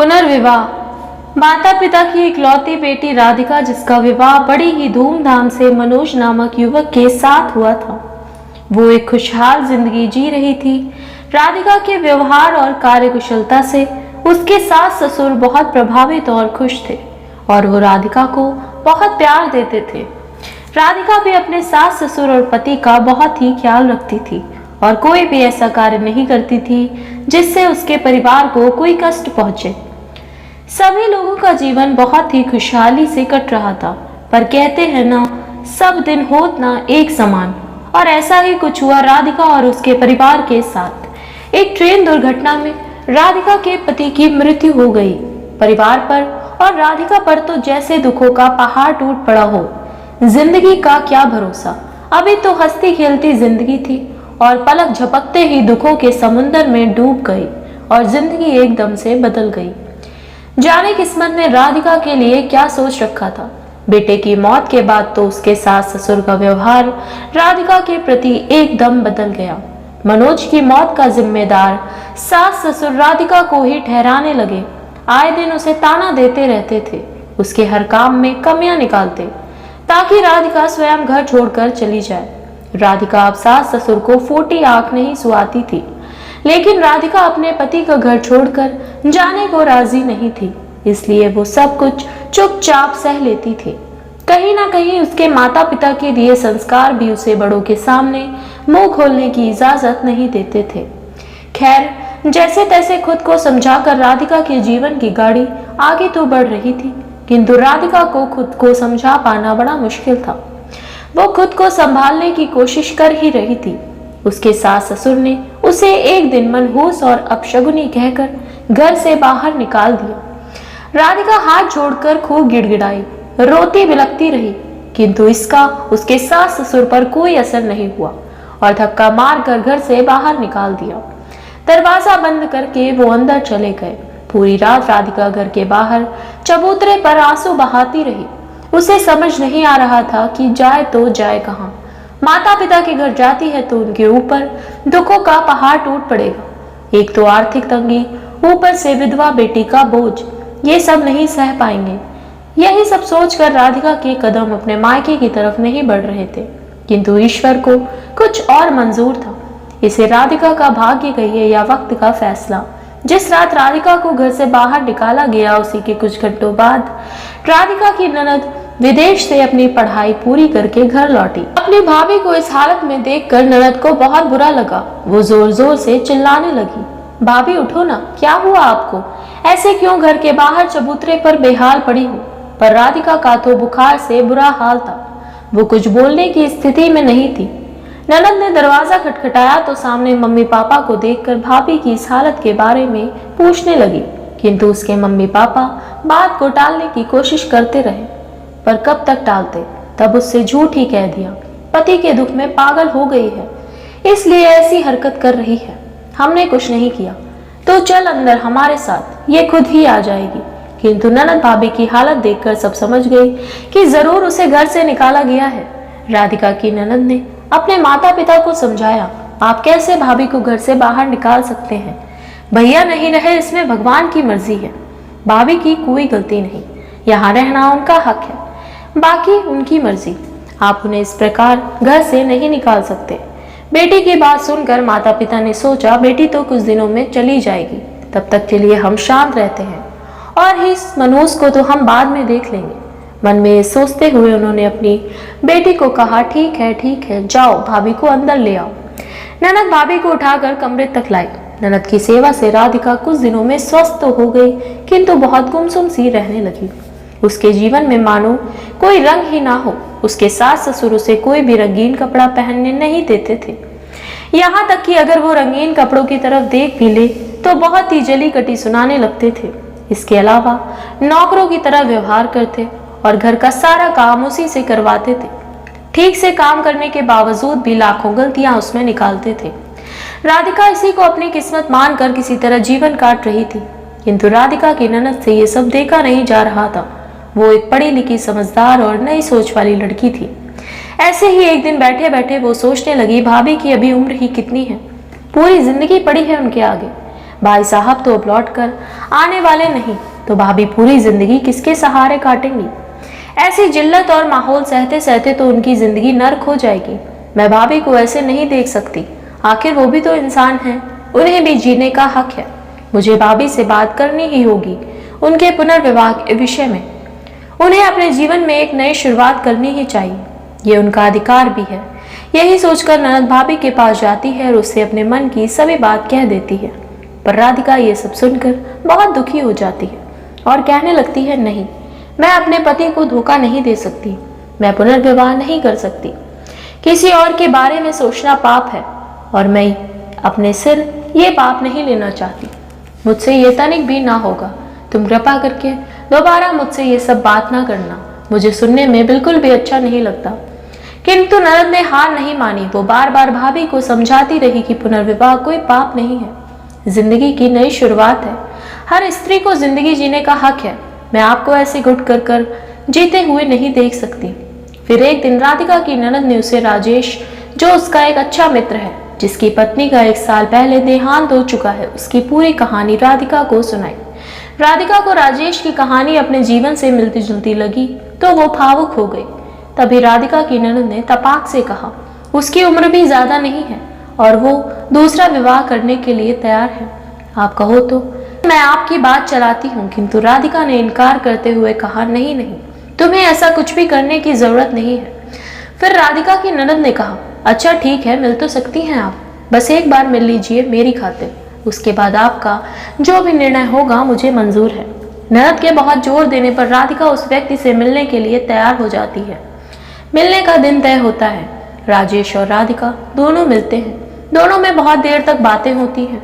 पुनर्विवाह। माता पिता की इकलौती बेटी राधिका, जिसका विवाह बड़ी ही धूमधाम से मनोज नामक युवक के साथ हुआ था, वो एक खुशहाल जिंदगी जी रही थी। राधिका के व्यवहार और कार्यकुशलता से उसके सास ससुर बहुत प्रभावित और खुश थे और वो राधिका को बहुत प्यार देते थे। राधिका भी अपने सास ससुर और पति का बहुत ही ख्याल रखती थी और कोई भी ऐसा कार्य नहीं करती थी जिससे उसके परिवार को कोई कष्ट पहुंचे। सभी लोगों का जीवन बहुत ही खुशहाली से कट रहा था, पर कहते हैं ना, सब दिन होत ना एक समान। और ऐसा ही कुछ हुआ राधिका और उसके परिवार के साथ। एक ट्रेन दुर्घटना में राधिका के पति की मृत्यु हो गई। परिवार पर और राधिका पर तो जैसे दुखों का पहाड़ टूट पड़ा हो। जिंदगी का क्या भरोसा, अभी तो हंसती खेलती जिंदगी थी और पलक झपकते ही दुखों के समुंदर में डूब गई और जिंदगी एकदम से बदल गई। जाने किस्मत ने राधिका के लिए क्या सोच रखा था। बेटे की मौत के बाद तो उसके सास ससुर का व्यवहार राधिका के प्रति एकदम बदल गया। मनोज की मौत का जिम्मेदार सास ससुर राधिका को ही ठहराने लगे। आए दिन उसे ताना देते रहते थे, उसके हर काम में कमियां निकालते ताकि राधिका स्वयं घर छोड़कर चली जाए। राधिका अब सास ससुर को फूटी आंख नहीं सुहाती थी, लेकिन राधिका अपने पति का घर छोड़कर जाने को राजी नहीं थी, इसलिए वो सब कुछ चुपचाप सह लेती थी। कहीं ना कहीं उसके माता पिता के दिए संस्कार भी उसे बड़ों के सामने मुंह खोलने की इजाजत नहीं देते थे। खैर, जैसे तैसे खुद को समझाकर राधिका के जीवन की गाड़ी आगे तो बढ़ रही थी, किंतु राधिका को खुद को समझा पाना बड़ा मुश्किल था। वो खुद को संभालने की कोशिश कर ही रही थी। उसके सास ससुर ने उसे एक दिन मनहूस और अपशगुनी कहकर घर से बाहर निकाल दिया। राधिका हाथ जोड़कर खूब गिड़गिड़ाई, रोती बिलखती रही, किंतु इसका उसके सास ससुर पर कोई असर नहीं हुआ और धक्का मारकर घर से बाहर निकाल दिया। दरवाजा बंद करके वो अंदर चले गए। पूरी रात राधिका घर के बाहर चबूतरे पर आंसू बहाती रही। उसे समझ नहीं आ रहा था कि जाए तो जाए कहाँ। माता पिता के घर जाती है तो उनके ऊपर दुखों का पहाड़ टूट पड़ेगा। एक तो आर्थिक तंगी, ऊपर से विधवा बेटी का बोझ, ये सब नहीं सह पाएंगे। यही सब सोचकर राधिका के कदम अपने मायके की तरफ नहीं बढ़ रहे थे, किंतु ईश्वर को कुछ और मंजूर था। इसे राधिका का भाग्य कहिए या वक्त का फैसला। जिस रात राधिका को घर से बाहर निकाला गया, उसी के कुछ घंटों बाद राधिका की ननद विदेश से अपनी पढ़ाई पूरी करके घर लौटी। अपनी भाभी को इस हालत में देखकर ननद को बहुत बुरा लगा। वो जोर जोर से चिल्लाने लगी, भाभी उठो ना, क्या हुआ आपको? ऐसे क्यों घर के बाहर चबूतरे पर बेहाल पड़ी हो? पर राधिका का तो बुखार से बुरा हाल था, वो कुछ बोलने की स्थिति में नहीं थी। ननद ने दरवाजा खटखटाया तो सामने मम्मी पापा को देखकर भाभी की इस हालत के बारे में पूछने लगी, किंतु उसके मम्मी पापा बात को टालने की कोशिश करते रहे। पर कब तक टालते? तब उससे झूठ ही कह दिया, पति के दुख में पागल हो गई है, इसलिए ऐसी हरकत कर रही है। हमने कुछ नहीं किया, तो चल अंदर हमारे साथ, ये खुद ही आ जाएगी। किंतु ननद भाभी की हालत देखकर सब समझ गई कि जरूर उसे घर से निकाला गया है। राधिका की ननद ने अपने माता पिता को समझाया, आप कैसे भाभी को घर से बाहर निकाल सकते हैं? भैया नहीं रहे इसमें भगवान की मर्जी है, भाभी की कोई गलती नहीं, यहाँ रहना उनका हक है, बाकी उनकी मर्जी। आप उन्हें इस प्रकार घर से नहीं निकाल सकते। बेटी की बात सुनकर माता पिता ने सोचा, बेटी तो कुछ दिनों में चली जाएगी, तब तक के लिए हम शांत रहते हैं और इस मनोज को तो हम बाद में देख लेंगे। मन में ये सोचते हुए उन्होंने अपनी बेटी को कहा, ठीक है, जाओ भाभी को अंदर ले आओ। ननद भाभी को उठाकर कमरे तक लाई। ननद की सेवा से राधिका कुछ दिनों में स्वस्थ तो हो गई, किंतु बहुत गुमसुम सी रहने लगी। उसके जीवन में मानो कोई रंग ही ना हो। उसके सास ससुर उसे कोई भी रंगीन कपड़ा पहनने नहीं देते थे, यहाँ तक कि अगर वो रंगीन कपड़ों की तरफ देख भी ले तो बहुत ही जली कटी सुनाने लगते थे। इसके अलावा नौकरों की तरह व्यवहार करते और घर का सारा काम उसी से करवाते थे। ठीक से काम करने के बावजूद भी लाखों गलतियां उसमें निकालते थे। राधिका इसी को अपनी किस्मत मानकर किसी तरह जीवन काट रही थी, किंतु राधिका की ननद से ये सब देखा नहीं जा रहा था। वो एक पढ़ी लिखी, समझदार और नई सोच वाली लड़की थी। ऐसे ही एक दिन बैठे बैठे वो सोचने लगी, भाभी की अभी उम्र ही कितनी है, पूरी जिंदगी पड़ी है उनके आगे। भाई साहब तो अब लौट कर आने वाले नहीं, तो भाभी पूरी जिंदगी किसके सहारे काटेंगी। ऐसी जिल्लत और माहौल सहते सहते तो उनकी जिंदगी नर्क हो जाएगी। मैं भाभी को ऐसे नहीं देख सकती, आखिर वो भी तो इंसान हैं, उन्हें भी जीने का हक है। मुझे भाभी से बात करनी ही होगी उनके पुनर्विवाह के विषय में। उन्हें अपने जीवन में एक नई शुरुआत करनी ही चाहिए, ये उनका अधिकार भी है। यही सोचकर ननद भाभी के पास जाती है और उससे अपने मन की सभी बात कह देती है। पर राधिका ये सब सुनकर बहुत दुखी हो जाती है और कहने लगती है, नहीं, मैं अपने पति को धोखा नहीं दे सकती, मैं पुनर्विवाह नहीं कर सकती। किसी और के बारे में सोचना पाप है और मैं अपने सिर ये पाप नहीं लेना चाहती। मुझसे ये तनिक भी ना होगा। तुम कृपा करके दोबारा मुझसे ये सब बात ना करना, मुझे सुनने में बिल्कुल भी अच्छा नहीं लगता। किंतु ननद ने हार नहीं मानी। वो बार बार भाभी को समझाती रही कि पुनर्विवाह कोई पाप नहीं है, जिंदगी की नई शुरुआत है। हर स्त्री को जिंदगी जीने का हक है। मैं आपको ऐसे घुट कर जीते हुए नहीं देख सकती। फिर एक दिन राधिका की ननद ने उसे राजेश, जो उसका एक अच्छा मित्र है, जिसकी पत्नी का 1 साल पहले देहांत हो चुका है, उसकी पूरी कहानी राधिका को सुनाई। राधिका को राजेश की कहानी अपने जीवन से मिलती जुलती लगी तो वो भावुक हो गई। तभी राधिका की ननद ने तपाक से कहा, उसकी उम्र भी ज्यादा नहीं है और वो दूसरा विवाह करने के लिए तैयार है। आप कहो तो मैं आपकी बात चलाती हूँ। किंतु राधिका ने इनकार करते हुए कहा, नहीं नहीं, तुम्हें ऐसा कुछ भी करने की जरूरत नहीं है। फिर राधिका की ननद ने कहा, अच्छा ठीक है, मिल तो सकती हैं आप, बस एक बार मिल लीजिए मेरी खातिर, उसके बाद आपका जो भी निर्णय होगा मुझे मंजूर है। ननद के बहुत जोर देने पर राधिका उस व्यक्ति से मिलने के लिए तैयार हो जाती है। मिलने का दिन तय होता है। राजेश और राधिका दोनों मिलते हैं। दोनों में बहुत देर तक बातें होती हैं।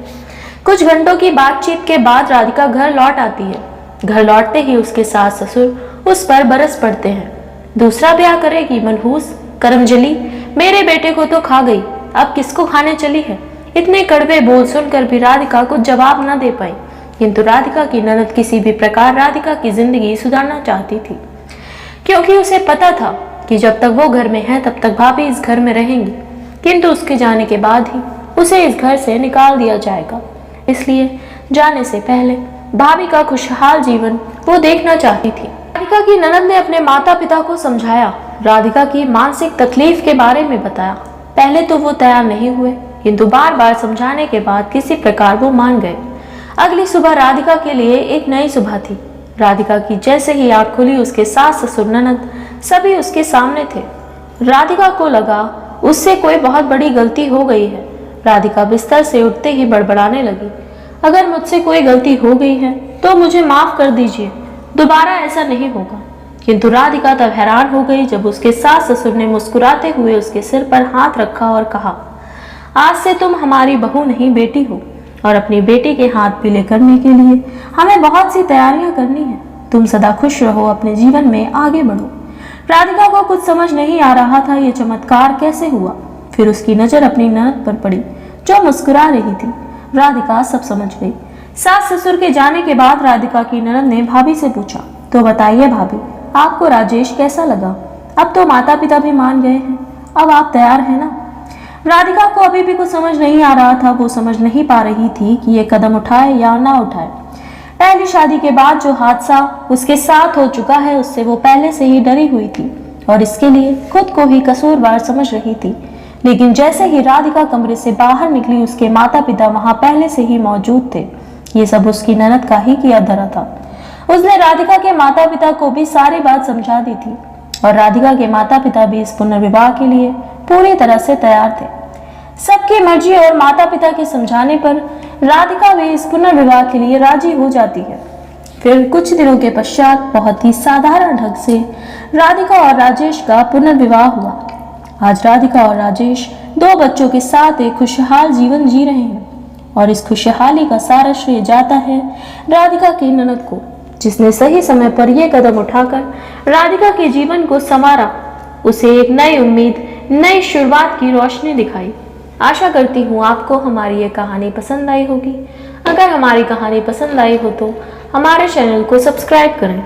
कुछ घंटों की बातचीत के बाद राधिका घर लौट आती है। घर लौटते ही उसके सास ससुर उस पर बरस पड़ते हैं। दूसरा ब्याह करेगी मनहूस, करमजली, मेरे बेटे को तो खा गई, अब किसको खाने चली है। इतने कड़वे बोल सुनकर भी राधिका कुछ जवाब न दे पाई। किंतु राधिका की ननद किसी भी प्रकार राधिका की जिंदगी सुधारना चाहती थी, क्योंकि उसे पता था कि जब तक वो घर में है तब तक भाभी इस घर में रहेंगी, किंतु उसके जाने के बाद ही उसे इस घर से निकाल दिया जाएगा। इसलिए जाने से पहले भाभी का खुशहाल जीवन वो देखना चाहती थी। राधिका की ननद ने अपने माता पिता को समझाया, राधिका की मानसिक तकलीफ के बारे में बताया। पहले तो वो तैयार नहीं हुए, किंतु बार बार समझाने के बाद किसी प्रकार वो मान गए। अगली सुबह राधिका के लिए एक नई सुबह थी। राधिका की जैसे ही आंख खुली, उसके सास ससुर ननद सभी उसके सामने थे। राधिका को लगा उससे कोई बहुत बड़ी गलती हो गई है। राधिका बिस्तर से उठते ही बड़बड़ाने लगी, अगर मुझसे कोई गलती हो गई है तो मुझे माफ कर दीजिए, दोबारा ऐसा नहीं होगा। किंतु राधिका तब हैरान हो गई जब उसके सास ससुर ने मुस्कुराते हुए उसके सिर पर हाथ रखा और कहा, आज से तुम हमारी बहू नहीं बेटी हो और अपनी बेटी के हाथ पीले करने के लिए हमें बहुत सी तैयारियां करनी है। तुम सदा खुश रहो, अपने जीवन में आगे बढ़ो। राधिका को कुछ समझ नहीं आ रहा था ये चमत्कार कैसे हुआ। फिर उसकी नजर अपनी ननद पर पड़ी जो मुस्कुरा रही थी। राधिका सब समझ गई। सास ससुर के जाने के बाद राधिका की ननद ने भाभी से पूछा, तो बताइए भाभी, आपको राजेश कैसा लगा? अब तो माता पिता भी मान गए हैं, अब आप तैयार हैं ना? राधिका को अभी भी कुछ समझ नहीं आ रहा था। वो समझ नहीं पा रही थी कि ये कदम उठाए या ना उठाए। पहली शादी के बाद जो हादसा उसके साथ हो चुका है उससे वो पहले से ही डरी हुई थी और इसके लिए खुद को ही कसूरवार समझ रही थी। लेकिन जैसे ही राधिका कमरे से बाहर निकली, उसके माता पिता वहां पहले से ही मौजूद थे। ये सब उसकी ननद का ही किया धरा था। उसने राधिका के माता पिता को भी सारी बात समझा दी थी और राधिका के माता पिता भी इस पुनर्विवाह के लिए पूरी तरह से तैयार थे। सबकी मर्जी और माता पिता के समझाने पर राधिका भी इस पुनर्विवाह के लिए राजी हो जाती है। फिर कुछ दिनों के पश्चात बहुत ही साधारण ढंग से राधिका और राजेश का पुनर्विवाह हुआ। आज राधिका और राजेश 2 बच्चों के साथ एक खुशहाल जीवन जी रहे हैं और इस खुशहाली का सारा श्रेय जाता है राधिका की ननद को, जिसने सही समय पर यह कदम उठाकर राधिका के जीवन को संवारा, उसे एक नई उम्मीद, नई शुरुआत की रोशनी दिखाई। आशा करती हूँ आपको हमारी ये कहानी पसंद आई होगी। अगर हमारी कहानी पसंद आई हो तो हमारे चैनल को सब्सक्राइब करें।